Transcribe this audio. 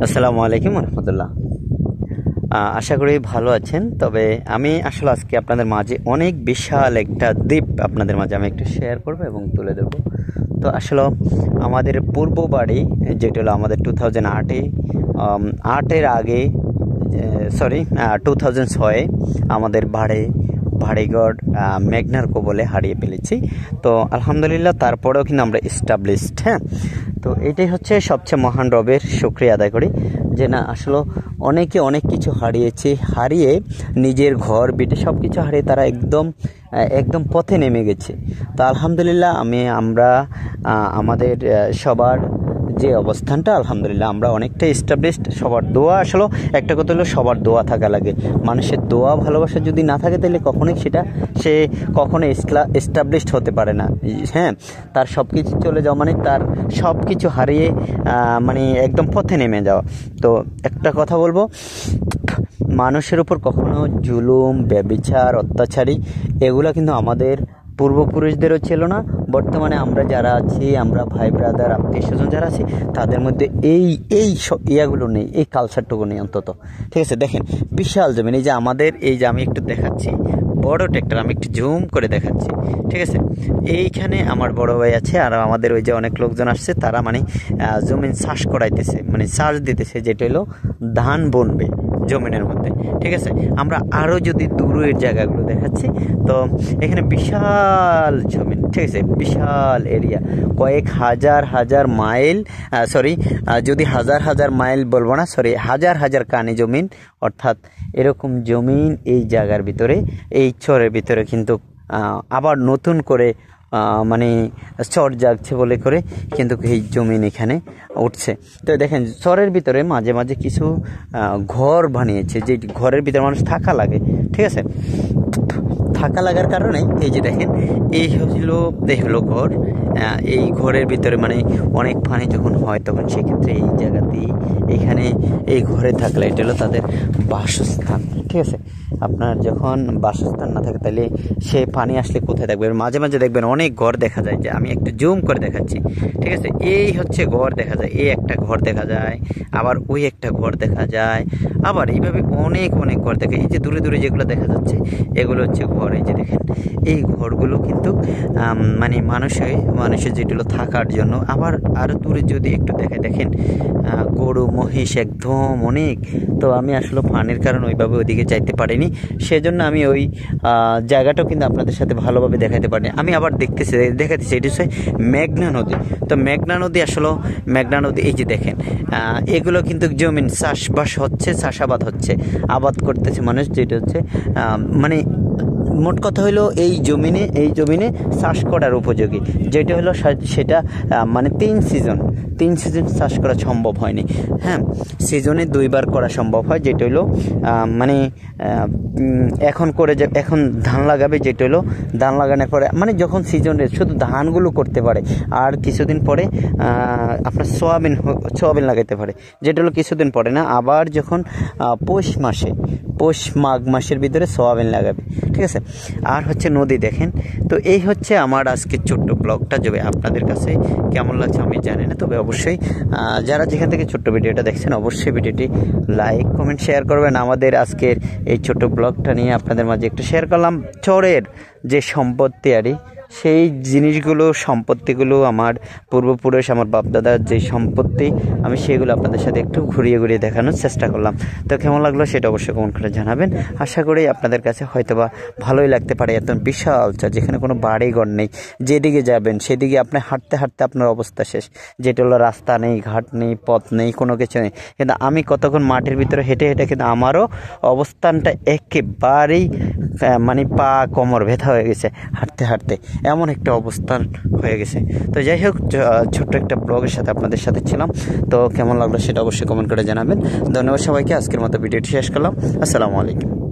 আসসালামু আলাইকুম রহমতুল্লাহ। আশা করি ভালো আছেন। তবে আমি আসলে আজকে আপনাদের মাঝে অনেক বিশাল একটা দ্বীপ আপনাদের মাঝে আমি একটু শেয়ার করব এবং তুলে ধরবো। তো আসলে আমাদের পূর্ব বাড়ি যেটা হলো আমাদের 2008-এ আটের আগে, সরি 2006-এ আমাদের ভাড়েঘর মেঘনার কবলে হারিয়ে ফেলেছি। তো আলহামদুলিল্লাহ তারপরেও কিন্তু আমরা এস্টাবলিশড। হ্যাঁ, তো এটাই হচ্ছে সবচেয়ে মহান রবের শুকরিয়া আদায় করি যে না আসলে অনেকে অনেক কিছু হারিয়ে নিজের ঘর বিটে সব কিছু হারিয়ে তারা একদম পথে নেমে গেছে। তো আলহামদুলিল্লাহ আমরা আমাদের সবার যে অবস্থানটা আলহামদুলিল্লাহ আমরা অনেকটা এস্টাবলিশড। সবার দোয়া, আসলে একটা কথা হলো সবার দোয়া থাকা লাগে। মানুষের দোয়া ভালোবাসা যদি না থাকে তাহলে সে কখনোই এস্টাবলিশড হতে পারে না। হ্যাঁ, তার সব কিছু চলে যাওয়া মানে তার সব কিছু হারিয়ে মানে একদম পথে নেমে যাওয়া। তো একটা কথা বলবো, মানুষের উপর কখনো জুলুম, ব্যভিচার, অত্যাচারী এগুলো কিন্তু আমাদের পূর্বপুরুষদেরও ছিল না। বর্তমানে আমরা যারা আছি, আমরা ভাই ব্রাদার আত্মীয় স্বজন যারা আছি, তাদের মধ্যে এই ইয়াগুলো নেই, এই কালচারটুকু নেই অন্তত। ঠিক আছে, দেখেন বিশাল জমিন। এই যে আমাদের, এই যে আমি একটু দেখাচ্ছি বড় ট্র্যাক্টর, আমি একটু জুম করে দেখাচ্ছি। ঠিক আছে, এইখানে আমার বড় ভাই আছে আর আমাদের ওই যে অনেক লোকজন আসছে, তারা মানে জমিন চাষ করাইতেছে, মানে চাষ দিতেছে, যেটা হলো ধান বুনবে জমিনের মধ্যে। ঠিক আছে, আমরা আরও যদি দূরের জায়গাগুলো দেখাচ্ছি, তো এখানে বিশাল জমিন। ঠিক আছে, বিশাল এরিয়া, কয়েক হাজার মাইল, যদি হাজার মাইল বলবো না, হাজার কানি জমিন। অর্থাৎ এরকম জমিন এই জায়গার ভিতরে, এই চরের ভিতরে কিন্তু আবার নতুন করে মানে চর জাগছে বলে করে কিন্তু এই জমিন এখানে উঠছে। তো দেখেন চরের ভিতরে মাঝে মাঝে কিছু ঘর বানিয়েছে, যে ঘরের ভিতরে মানুষ থাকা লাগে। ঠিক আছে, থাকা লাগার কারণে এই যে দেখেন এই হলো ঘর। এই ঘরের ভিতরে মানে অনেক পানি যখন হয় তখন সেক্ষেত্রে এই জায়গাতেই এখানে এই ঘরে থাকলে এটা হলো তাদের বাসস্থান। ঠিক আছে, আপনার যখন বাসস্থান না থাকে তাহলে সে পানি আসলে কোথায় থাকবে। মাঝে মাঝে দেখবেন অনেক ঘর দেখা যায়, যে আমি একটু জুম করে দেখাচ্ছি। ঠিক আছে, এই হচ্ছে ঘর দেখা যায়, এই একটা ঘর দেখা যায়, আবার ওই একটা ঘর দেখা যায়, আবার এইভাবে অনেক ঘর দেখা। এই যে দূরে যেগুলো দেখা যাচ্ছে এগুলো হচ্ছে ঘর। এই যে দেখেন এই ঘরগুলো কিন্তু মানে মানুষের যেগুলো থাকার জন্য। আবার আরও দূরে যদি একটু দেখেন গরু মহিষ একদম অনেক। তো আমি আসলে পানির কারণে ওইভাবে ওইদিকে যাইতে পারিনি, সেজন্য আমি ওই জায়গাটাও কিন্তু আপনাদের সাথে ভালোভাবে দেখাতে পারিনি। আমি আবার দেখাতেছি এটি হচ্ছে মেঘনা নদী। তো মেঘনা নদী এই যে দেখেন এগুলো কিন্তু জমিন চাষাবাদ হচ্ছে, আবাদ করতেছে মানুষ, যেটা হচ্ছে মানে মোট কথা হলো এই জমিনে চাষ করার উপযোগী, যেটা হলো সেটা মানে তিন সিজন চাষ করা সম্ভব হয়নি। হ্যাঁ, সিজনে 2বার করা সম্ভব হয়, যেটা হলো মানে এখন ধান লাগাবে, যেটা হলো ধান লাগানোর পরে মানে যখন সিজনে শুধু ধানগুলো করতে পারে, আর কিছুদিন পরে আপনার সোয়াবিন লাগাইতে পারে, যেটা হলো কিছুদিন পরে না। আবার যখন পৌষ মাঘ মাসের ভিতরে সোয়াবিন লাগাবে। ঠিক আছে, আর হচ্ছে নদী দেখেন। তো এই হচ্ছে আমার আজকের ছোট্ট ব্লগটা। যদি আপনাদের কাছে কেমন লাগছে আমি জানি না, তবে অবশ্যই যারা যেখান থেকে ছোট্ট ভিডিওটা দেখছেন অবশ্যই ভিডিওটি লাইক কমেন্ট শেয়ার করবেন। আমাদের আজকের এই ছোট্ট ব্লগটা নিয়ে আপনাদের মাঝে একটু শেয়ার করলাম। চরের যে সম্পত্তি সেই সম্পত্তিগুলো আমার পূর্বপুরুষ, আমার বাপদাদার যে সম্পত্তি, আমি সেগুলো আপনাদের সাথে একটু ঘুরিয়ে দেখানোর চেষ্টা করলাম। তো কেমন লাগলো সেটা অবশ্যই কমেন্ট করে জানাবেন। আশা করি আপনাদের কাছে হয়তোবা ভালোই লাগতে পারে। এত বিশাল চর, যেখানে কোনো বাড়িঘর নেই, যেদিকে যাবেন সেদিকে আপনি হাঁটতে আপনার অবস্থা শেষ। যেটা হলো রাস্তা নেই, ঘাট নেই, পথ নেই, কোনো কিছু নেই। কিন্তু আমি কতক্ষণ মাটির ভিতরে হেঁটে কিন্তু আমারও অবস্থানটা একেবারেই মানে পা কোমর ব্যথা হয়ে গেছে হাঁটতে, এমন একটা অবস্থান হয়ে গেছে। তো যাই হোক, ছোট্ট একটা ব্লগের সাথে আপনাদের সাথে ছিলাম। তো কেমন লাগলো সেটা অবশ্যই কমেন্ট করে জানাবেন। ধন্যবাদ সবাইকে। আজকের মতো ভিডিওটি শেষ করলাম। আসসালামু আলাইকুম।